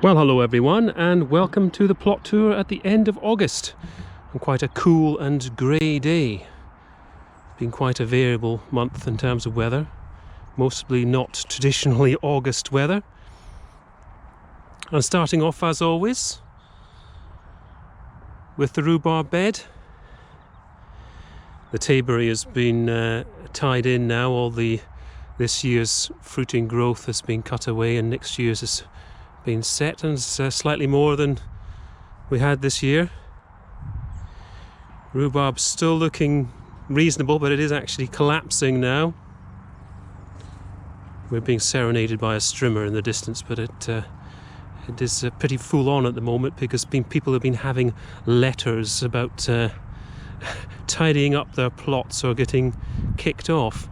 Well, hello everyone, and welcome to the plot tour at the end of August on quite a cool and grey day. It's been quite a variable month in terms of weather, mostly not traditionally August weather. And starting off as always with the rhubarb bed. The tayberry has been tied in now. This year's fruiting growth has been cut away, and next year's has been set, and slightly more than we had this year. Rhubarb's still looking reasonable, but it is actually collapsing now. We're being serenaded by a strimmer in the distance, but it is pretty full on at the moment because people have been having letters about tidying up their plots or getting kicked off.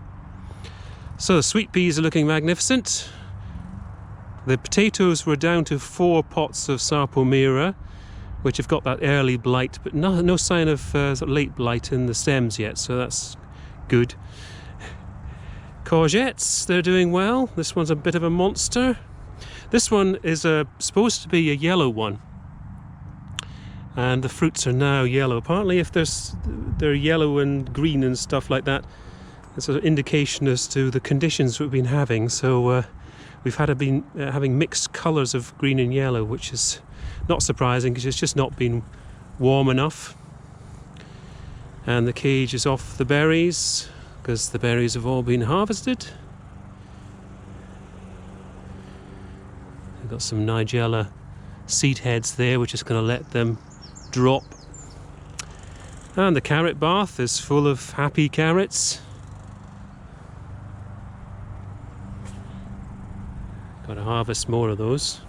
So the sweet peas are looking magnificent. The potatoes were down to 4 pots of sarpomera, which have got that early blight, but no sign of sort of late blight in the stems yet, so that's good. Courgettes, they're doing well. This one's a bit of a monster. This one is supposed to be a yellow one, and the fruits are now yellow. Apparently, if they're yellow and green and stuff like that, it's an indication as to the conditions we've been having. So we've been having mixed colours of green and yellow, which is not surprising because it's just not been warm enough. And the cage is off the berries because the berries have all been harvested. We've got some nigella seed heads there, which is going to let them drop. And the carrot bath is full of happy carrots. Got to harvest more of those.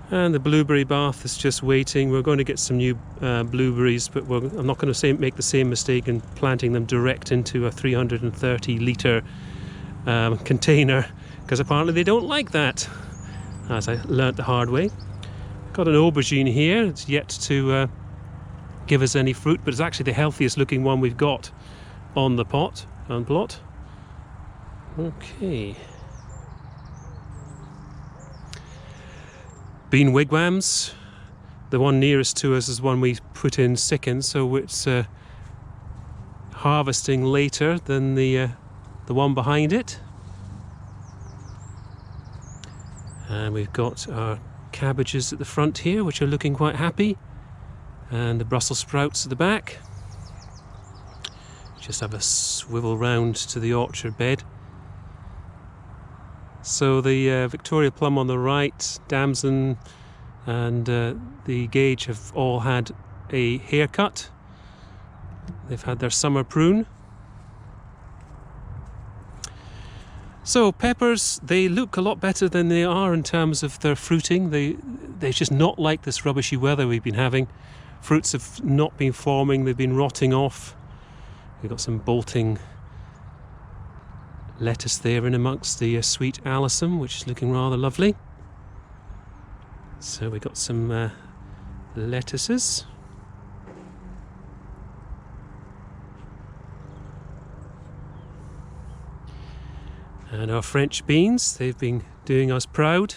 And the blueberry bath is just waiting. We're going to get some new blueberries, but I'm not going to make the same mistake in planting them direct into a 330 litre container, because apparently they don't like that, as I learnt the hard way. Got an aubergine here. It's yet to give us any fruit, but it's actually the healthiest looking one we've got on the plot. Okay. Bean wigwams. The one nearest to us is one we put in second, so it's harvesting later than the one behind it. And we've got our cabbages at the front here, which are looking quite happy, and the Brussels sprouts at the back. Just have a swivel round to the orchard bed. So the Victoria plum on the right, damson and the gage have all had a haircut. They've had their summer prune. So peppers, they look a lot better than they are in terms of their fruiting. They're just not like this rubbishy weather we've been having. Fruits have not been forming, they've been rotting off. We've got some bolting lettuce there in amongst the sweet alyssum, which is looking rather lovely. So we got some lettuces. And our French beans, they've been doing us proud.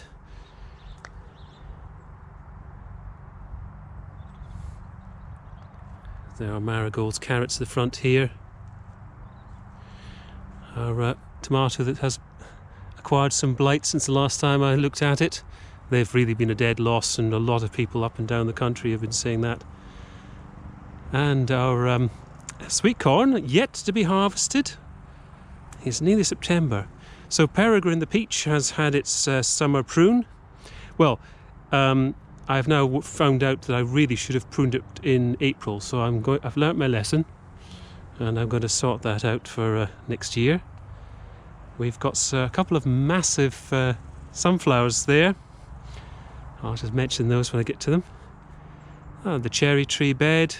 There are marigolds, carrots at the front here. Our tomato that has acquired some blight since the last time I looked at it. They've really been a dead loss, and a lot of people up and down the country have been saying that. And our sweet corn, yet to be harvested. It's nearly September. So Peregrine the peach has had its summer prune. Well, I've now found out that I really should have pruned it in April, so I've learnt my lesson, and I'm going to sort that out for next year. We've got a couple of massive sunflowers there. I'll just mention those when I get to them. The cherry tree bed,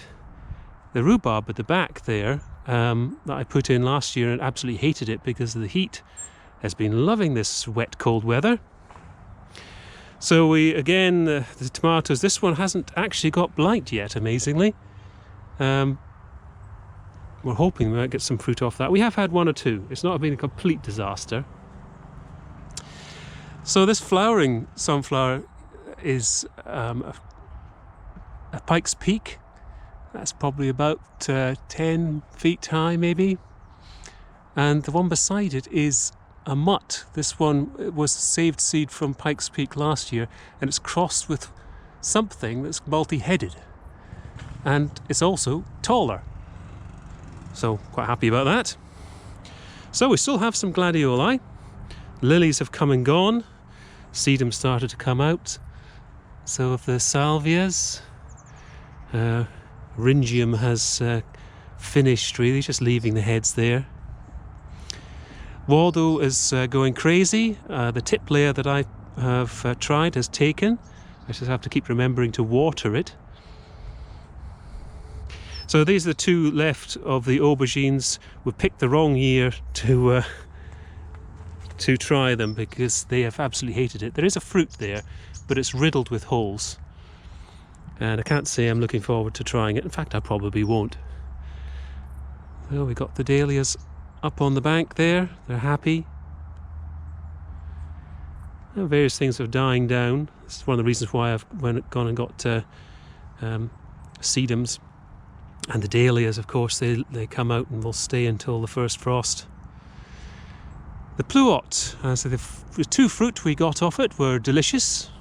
the rhubarb at the back there that I put in last year and absolutely hated it because of the heat, has been loving this wet, cold weather. So the tomatoes, this one hasn't actually got blight yet, amazingly. We're hoping we might get some fruit off that. We have had 1 or 2. It's not been a complete disaster. So this flowering sunflower is a Pike's Peak. That's probably about 10 feet high maybe. And the one beside it is a mutt. This one was saved seed from Pike's Peak last year, and it's crossed with something that's multi-headed. And it's also taller. So quite happy about that. So we still have some gladioli. Lilies have come and gone. Sedum started to come out. So of the salvias, Rhingium has finished really, just leaving the heads there. Waldo is going crazy. The tip layer that I have tried has taken. I just have to keep remembering to water it. So these are the two left of the aubergines. We picked the wrong year to try them because they have absolutely hated it. There is a fruit there, but it's riddled with holes. And I can't say I'm looking forward to trying it. In fact, I probably won't. Well, we got the dahlias up on the bank there. They're happy. And various things are dying down. This is one of the reasons why I've gone and got sedums. And the dahlias, of course, they come out and will stay until the first frost. The pluot, so the two fruit we got off it were delicious,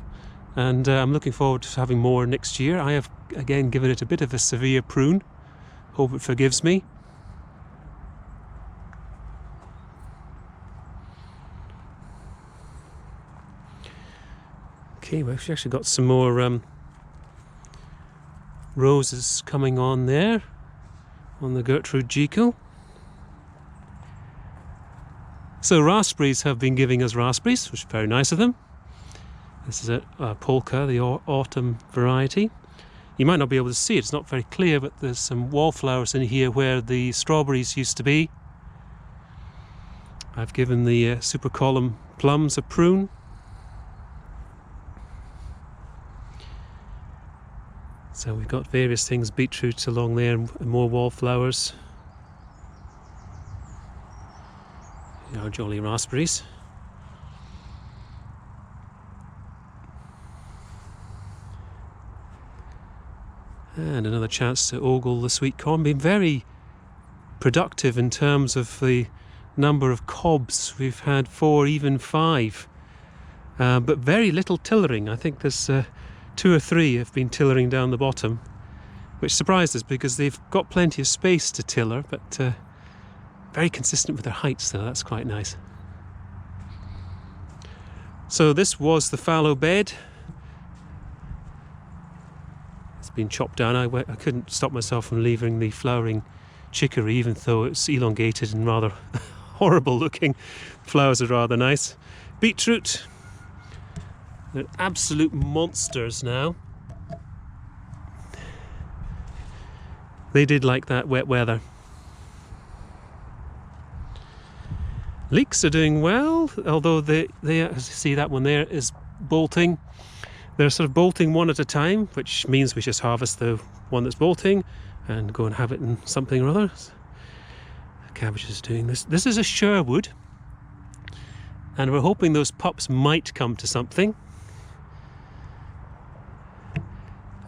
and I'm looking forward to having more next year. I have again given it a bit of a severe prune. Hope it forgives me. Okay, we've actually got some more roses coming on there, on the Gertrude Jekyll. So raspberries have been giving us raspberries, which is very nice of them. This is a polka, the autumn variety. You might not be able to see it, it's not very clear, but there's some wallflowers in here where the strawberries used to be. I've given the super column plums a prune. So we've got various things, beetroots along there and more wallflowers. Our jolly raspberries. And another chance to ogle the sweet corn. Been very productive in terms of the number of cobs. We've had 4, even 5. But very little tillering. I think there's 2 or 3 have been tillering down the bottom, which surprised us because they've got plenty of space to tiller, but very consistent with their heights, though. That's quite nice. So this was the fallow bed. It's been chopped down. I couldn't stop myself from leaving the flowering chicory, even though it's elongated and rather horrible looking. Flowers are rather nice. Beetroot. They're absolute monsters now. They did like that wet weather. Leeks are doing well, although they see that one there is bolting. They're sort of bolting one at a time, which means we just harvest the one that's bolting and go and have it in something or other. The cabbage is doing this. This is a Sherwood, and we're hoping those pups might come to something.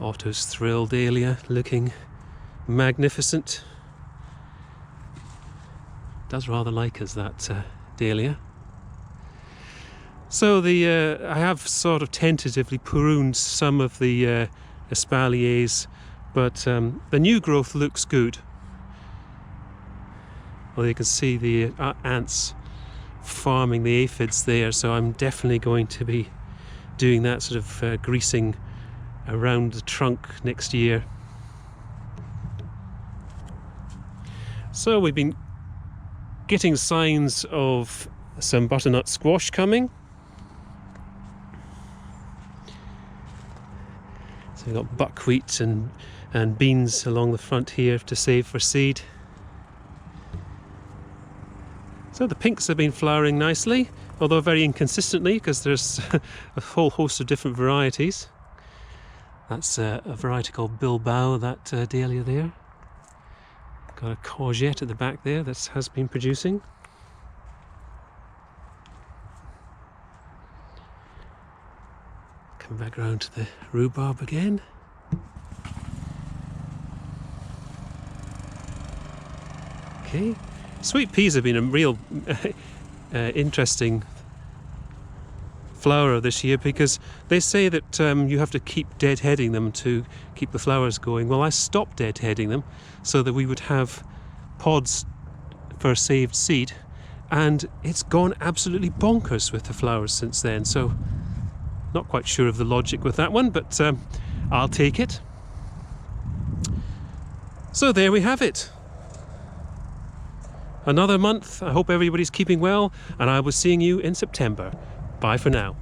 Otto's Thrill Dahlia looking magnificent. Does rather like us, that dahlia. So I have sort of tentatively pruned some of the espaliers, but the new growth looks good. Well, you can see the ants farming the aphids there, so I'm definitely going to be doing that sort of greasing around the trunk next year. So we've been getting signs of some butternut squash coming. So we've got buckwheat and beans along the front here to save for seed. So the pinks have been flowering nicely, although very inconsistently because there's a whole host of different varieties. That's a variety called Bilbao, that dahlia there. Got a courgette at the back there that has been producing. Come back round to the rhubarb again. Okay, sweet peas have been a real interesting flower this year, because they say that you have to keep deadheading them to keep the flowers going. Well, I stopped deadheading them so that we would have pods for saved seed, and it's gone absolutely bonkers with the flowers since then. So not quite sure of the logic with that one, but I'll take it. So there we have it. Another month. I hope everybody's keeping well, and I will see you in September. Bye for now.